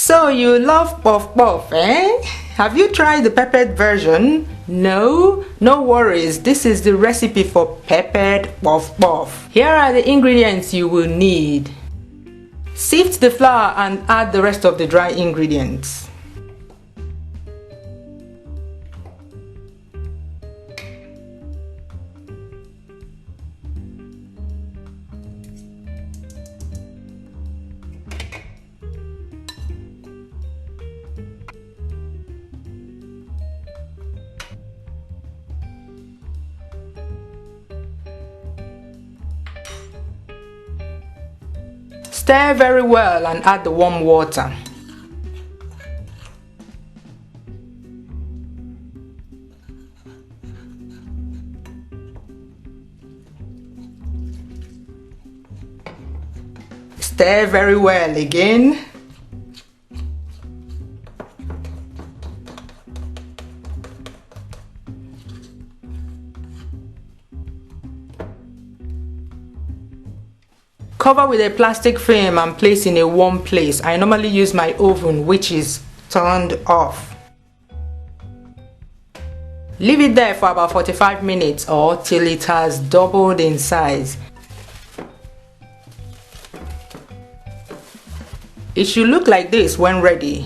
So you love puff puff, eh? Have you tried the peppered version? No? No worries, this is the recipe for peppered puff puff. Here are the ingredients you will need. Sift the flour and add the rest of the dry ingredients. Stir very well and add the warm water. Stir very well again. Cover with a plastic film and place in a warm place. I normally use my oven, which is turned off. Leave it there for about 45 minutes or till it has doubled in size. It should look like this when ready.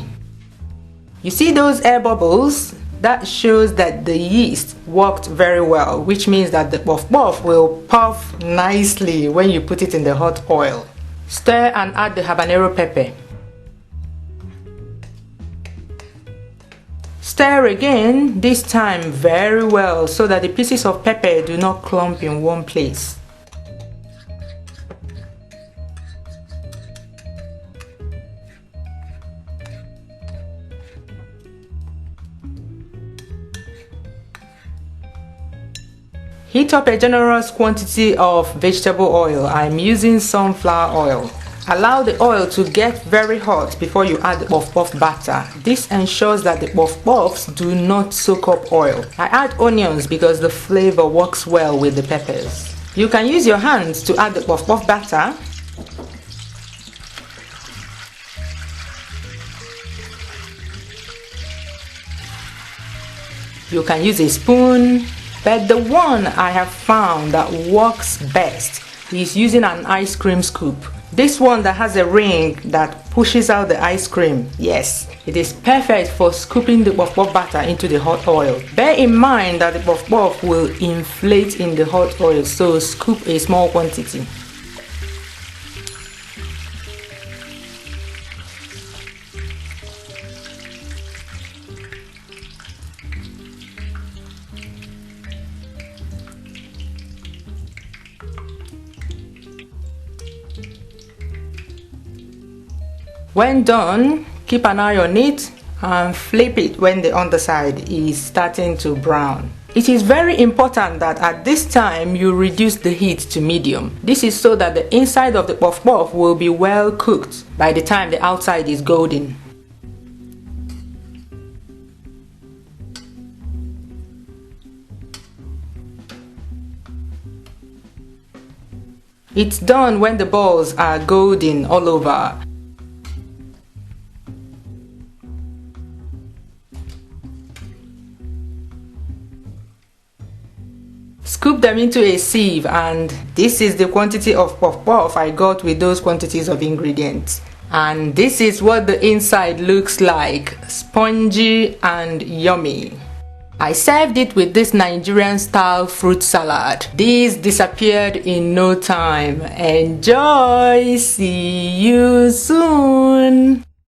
You see those air bubbles? That shows that the yeast worked very well, which means that the puff puff will puff nicely when you put it in the hot oil. Stir and add the habanero pepper. Stir again, this time very well so that the pieces of pepper do not clump in one place. Heat up a generous quantity of vegetable oil. I'm using sunflower oil. Allow the oil to get very hot before you add the puff puff batter. This ensures that the puff puffs do not soak up oil. I add onions because the flavor works well with the peppers. You can use your hands to add the puff puff batter. You can use a spoon. But the one I have found that works best is using an ice cream scoop. This one that has a ring that pushes out the ice cream. Yes, it is perfect for scooping the puff puff batter into the hot oil. Bear in mind that the puff puff will inflate in the hot oil, so scoop a small quantity. When done, keep an eye on it and flip it when the underside is starting to brown. It is very important that at this time you reduce the heat to medium. This is so that the inside of the puff puff will be well cooked by the time the outside is golden. It's done when the balls are golden all over. Scoop them into a sieve, and this is the quantity of puff puff I got with those quantities of ingredients. And this is what the inside looks like, spongy and yummy. I served it with this Nigerian style fruit salad. These disappeared in no time. Enjoy! See you soon!